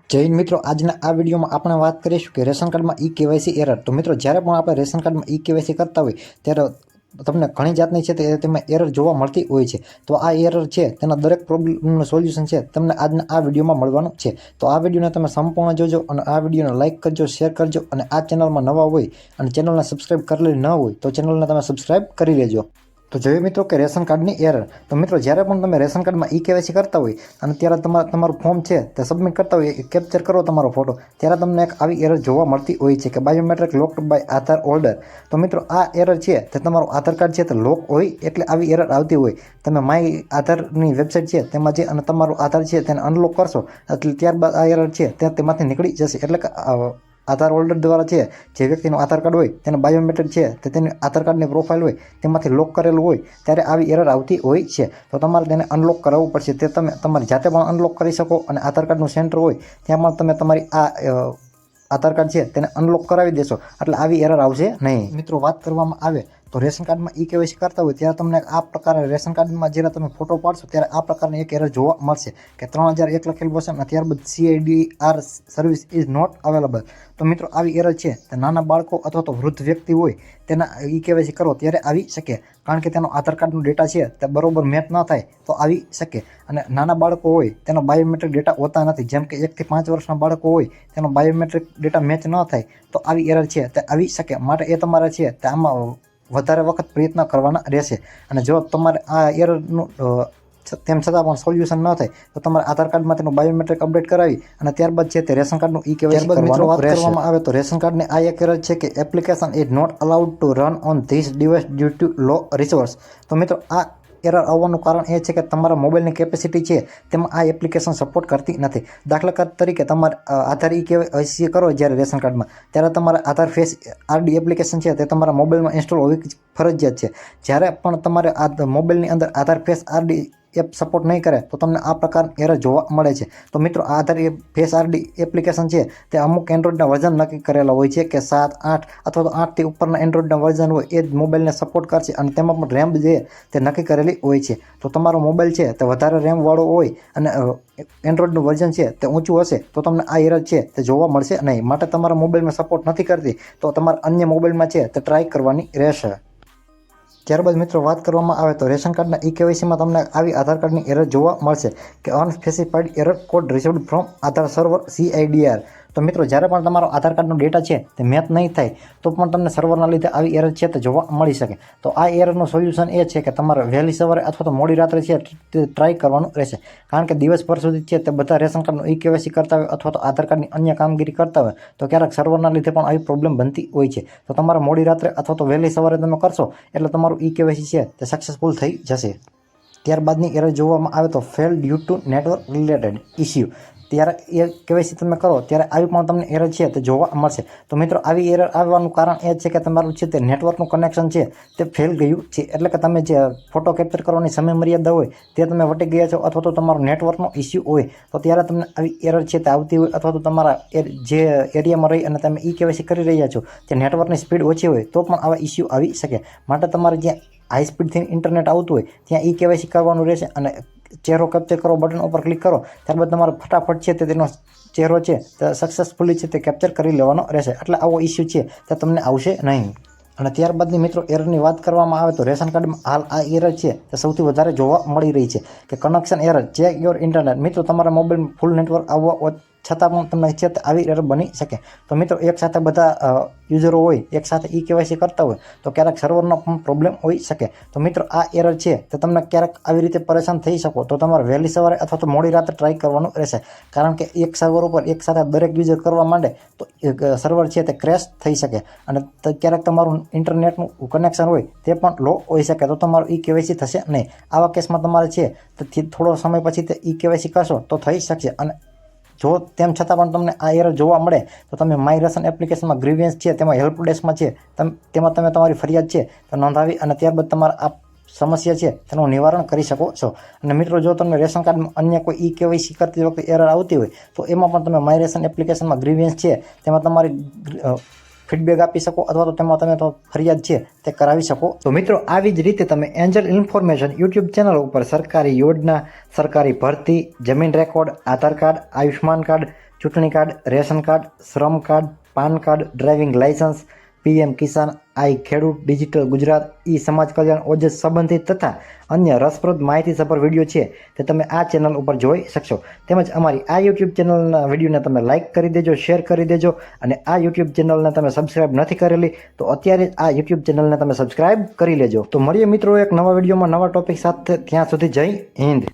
જય હિન્દ મિત્રો, આજના આ વિડીયોમાં આપણે વાત કરીશું કે રેશન કાર્ડમાં ઈ કેવાયસી એરર. તો મિત્રો, જ્યારે પણ આપણે રેશન કાર્ડમાં ઈ કેવાયસી કરતા હોય ત્યારે તમને ઘણી જાતની છે તે તેમાં એરર જોવા મળતી હોય છે. તો આ એરર છે તેના દરેક પ્રોબ્લેમનું સોલ્યુશન છે તમને આજના આ વિડીયોમાં મળવાનું છે. તો આ વિડીયોને તમે સંપૂર્ણ જોજો અને આ વિડીયોને લાઇક કરજો, શેર કરજો અને આ ચેનલમાં નવા હોય અને ચેનલને સબસ્ક્રાઈબ કરેલી ન હોય તો ચેનલને તમે સબસ્ક્રાઈબ કરી લેજો. તો જોઈએ મિત્રો કે રેશન કાર્ડની એરર. તો મિત્રો, જ્યારે પણ તમે રેશન કાર્ડમાં ઈ કેવાયસી કરતા હોય અને ત્યારે તમારું ફોર્મ છે તે સબમિટ કરતા હોય, કેપ્ચર કરો તમારો ફોટો, ત્યારે તમને એક આવી એરર જોવા મળતી હોય છે કે biometric locked by Aadhaar holder. તો મિત્રો, આ એરર છે તે તમારું આધાર કાર્ડ છે તે લોક હોય એટલે આવી એરર આવતી હોય. તમે માય આધારની વેબસાઇટ છે તેમાં જે અને તમારું આધાર છે તેને અનલોક કરશો એટલે ત્યારબાદ આ એરર છે તે તેમાંથી નીકળી જશે. એટલે કે આધાર હોલ્ડર દ્વારા છે જે વ્યક્તિનું આધાર કાર્ડ હોય તેને બાયોમેટ્રિક છે તે તેની આધાર કાર્ડની પ્રોફાઇલ હોય તેમાંથી લોક કરેલું હોય ત્યારે આવી એરર આવતી હોય છે. તો તમારે તેને અનલોક કરાવવું પડશે. તે તમે તમારી જાતે પણ અનલોક કરી શકો અને આધાર કાર્ડનું સેન્ટર હોય ત્યાં પણ તમે તમારી આ આધાર કાર્ડ છે તેને અનલોક કરાવી દેશો એટલે આવી એરર આવશે નહીં. મિત્રો, વાત કરવામાં આવે તો રેશન કાર્ડમાં ઈ કેવાયસી કરતા હોય ત્યારે તમને આ પ્રકારે રેશન કાર્ડમાં જ્યારે તમે ફોટો પાડશો ત્યારે આ પ્રકારની એક એરર જોવા મળશે કે 3001 લખેલું હશે અને ત્યારબાદ CIDR service is not available. તો મિત્રો, આવી એરર છે તે નાના બાળકો અથવા તો વૃદ્ધ વ્યક્તિ હોય તેના ઈ કેવાયસી કરો ત્યારે આવી શકે, કારણ કે તેનો આધાર કાર્ડનો ડેટા છે તે બરોબર મેચ ન થાય તો આવી શકે. અને નાના બાળકો હોય તેનો બાયોમેટ્રિક ડેટા હોતા નથી, જેમ કે 1 થી 5 વર્ષના બાળકો હોય તેનો બાયોમેટ્રિક ડેટા મેચ ન થાય તો આવી એરર છે તે આવી શકે. માટે એ તમારે છે તે આમાં વધારે વખત પ્રયત્ન કરવાના રહેશે. અને જો તમારે આ એરરનું તેમ છતાં પણ સોલ્યુશન ન થાય તો તમારે આધાર કાર્ડમાં તેનું બાયોમેટ્રિક અપડેટ કરાવી અને ત્યારબાદ છે તે રેશન કાર્ડનું ઈ કેવાયસી કરવાનું વાત કરવામાં આવે તો રેશન કાર્ડની આ એક એરર છે કે application is not allowed to run on this device due to low resource. તો મિત્રો, આ એરર આવવાનું કારણ એ છે કે તમારા મોબાઈલની કેપેસિટી છે તેમાં આ એપ્લિકેશન સપોર્ટ કરતી નથી. દાખલા તરીકે તમારે આધાર ઈ કેવાયસી કરો જ્યારે રેશન કાર્ડમાં ત્યારે તમારે આધાર ફેસ RD એપ્લિકેશન છે તે તમારા મોબાઈલમાં ઇન્સ્ટોલ હોવી ફરજિયાત છે. જ્યારે પણ તમારે આ મોબાઈલની અંદર આધાર ફેસ RD એપ સપોર્ટ નહીં કરે તો તમને આ પ્રકારની એરર જોવા મળે છે. તો મિત્રો, આધાર ફેસ RD એપ્લિકેશન છે તે અમુક એન્ડ્રોઈડના વર્ઝન નક્કી કરેલા હોય છે કે 7, 8 અથવા તો 8થી ઉપરના એન્ડ્રોઈડના વર્ઝન હોય એ જ મોબાઈલને સપોર્ટ કરશે અને તેમાં પણ રેમ જે તે નક્કી કરેલી હોય છે. તો તમારો મોબાઈલ છે તે વધારે રેમવાળો હોય અને એન્ડ્રોઈડનું વર્ઝન છે તે ઊંચું હશે તો તમને આ એરર છે તે જોવા મળશે નહીં. માટે તમારા મોબાઈલમાં સપોર્ટ નથી કરતી તો તમારે અન્ય મોબાઈલમાં છે તે ટ્રાય કરવાની રહેશે. ત્યારબાદ મિત્રો, વાત કરવામાં આવે તો રેશન કાર્ડના ઈ કેવાયસીમાં તમને આવી આધાર કાર્ડની એરર જોવા મળશે કે unspecified error code received from Aadhaar server CIDR. તો મિત્રો, જ્યારે પણ તમારો આધાર કાર્ડનો ડેટા છે તે મેચ નહીં થાય તો પણ તમને સર્વરના લીધે આવી એરર છે તે જોવા મળી શકે. તો આ એરરનું સોલ્યુશન એ છે કે તમારે વહેલી સવારે અથવા તો મોડી રાત્રે છે તે ટ્રાય કરવાનું રહેશે, કારણ કે દિવસભર સુધી છે તે બધા રેશન કાર્ડનું ઈ કેવાયસી કરતા હોય અથવા તો આધાર કાર્ડની અન્ય કામગીરી કરતા હોય તો ક્યારેક સર્વરના લીધે પણ આવી પ્રોબ્લેમ બનતી હોય છે. તો તમારે મોડી રાત્રે અથવા તો વહેલી સવારે તમે કરશો એટલે તમારું ઈ કેવાયસી છે તે સક્સેસફુલ થઈ જશે. ત્યારબાદની એરર જોવામાં આવે તો fail due to network related issue. ત્યારે એ કેવાયસી તમે કરો ત્યારે આવી પણ તમને એરર છે તે જોવા મળશે. તો મિત્રો, આવી એરર આવવાનું કારણ એ છે કે તમારું છે તે નેટવર્કનું કનેક્શન છે તે ફેલ ગયું છે. એટલે કે તમે જે ફોટો કેપ્ચર કરવાની સમય મર્યાદા હોય તે તમે વટી ગયા છો અથવા તો તમારો નેટવર્કનો ઇસ્યુ હોય તો ત્યારે તમને આવી એરર છે તે આવતી હોય, અથવા તો તમારા જે એરિયામાં રહી અને તમે ઈ કેવાયસી કરી રહ્યા છો તે નેટવર્કની સ્પીડ ઓછી હોય તો પણ આવા ઇસ્યુ આવી શકે. માટે તમારે જ્યાં હાઈ સ્પીડથી ઇન્ટરનેટ આવતું હોય ત્યાં ઈ કેવાયસી કરવાનું રહેશે અને ચહેરો કેપ્ચર કરો બટન ઉપર ક્લિક કરો ત્યારબાદ તમારે ફટાફટ છે તે તેનો ચહેરો છે તે સક્સેસફુલી છે તે કેપ્ચર કરી લેવાનો રહેશે. એટલે આવો ઇસ્યુ છે તે તમને આવશે નહીં. અને ત્યારબાદની મિત્રો એરરની વાત કરવામાં આવે તો રેશન કાર્ડમાં હાલ આ એરર છે તે સૌથી વધારે જોવા મળી રહી છે કે connection error, check your internet. મિત્રો, તમારા મોબાઈલમાં ફૂલ નેટવર્ક આવવા છતાં પણ તમને છે તે આવી એરર બની શકે. તો મિત્રો, એક સાથે બધા યુઝરો હોય એક સાથે ઈ કેવાયસી કરતા હોય તો ક્યારેક સર્વરનો પણ પ્રોબ્લેમ હોઈ શકે. તો મિત્રો, આ એરર છે તે તમને ક્યારેક આવી રીતે પરેશાન થઈ શકો તો તમારે વહેલી સવારે અથવા તો મોડી રાત્રે ટ્રાય કરવાનું રહેશે, કારણ કે એક સર્વર ઉપર એક સાથે દરેક યુઝર કરવા માંડે તો સર્વર છે તે ક્રેશ થઈ શકે અને ક્યારેક તમારું ઇન્ટરનેટનું કનેક્શન હોય તે પણ લો હોઈ શકે તો તમારું ઈ કેવાયસી થશે નહીં. આવા કેસમાં તમારે છે તો થોડો સમય પછી તે ઈ કેવાયસી કરશો તો થઈ શકશે. અને જો તેમ છતાં પણ તમને આ એરર જોવા મળે તો તમે માય રેશન એપ્લિકેશનમાં ગ્રીવિયન્સ છે તેમાં હેલ્પ ડેસ્કમાં છે તેમાં તમે તમારી ફરિયાદ છે તો નોંધાવી અને ત્યારબાદ તમારા આ સમસ્યા છે તેનું નિવારણ કરી શકો છો. અને મિત્રો, જો તમને રેશન કાર્ડમાં અન્ય કોઈ ઈ કેવાયસી કરતી વખતે એરર આવતી હોય તો એમાં પણ તમે માય રેશન એપ્લિકેશનમાં ગ્રીવિયન્સ છે તેમાં તમારી ફીડબેક આપી શકો અથવા તો તેમાં તમે તો ફરિયાદ છે તે કરાવી શકો. તો મિત્રો, આવી જ રીતે તમે એન્જલ ઇન્ફોર્મેશન યુટ્યુબ ચેનલ ઉપર સરકારી યોજના, સરકારી ભરતી, જમીન record, Aadhaar card, Ayushman card, ચૂંટણી card, ration card, Shram card, PAN card, driving licence, PM Kisan, i Khedut, digital Gujarat, ઈ સમાજ કલ્યાણ, ઓજસ સંબંધિત તથા અન્ય રસપ્રદ માહિતીસભર વિડીયો છે તે તમે આ ચેનલ ઉપર જોઈ શકશો. તેમજ અમારી આ યુટ્યુબ ચેનલના વિડીયોને તમે લાઇક કરી દેજો, શેર કરી દેજો અને આ યુટ્યુબ ચેનલને તમે સબસ્ક્રાઇબ નથી કરેલી તો અત્યારે જ આ યુટ્યુબ ચેનલને તમે સબસ્ક્રાઇબ કરી લેજો. તો મળીએ મિત્રો એક નવા વિડીયોમાં નવા ટોપિક સાથે. ત્યાં સુધી જય હિન્દ.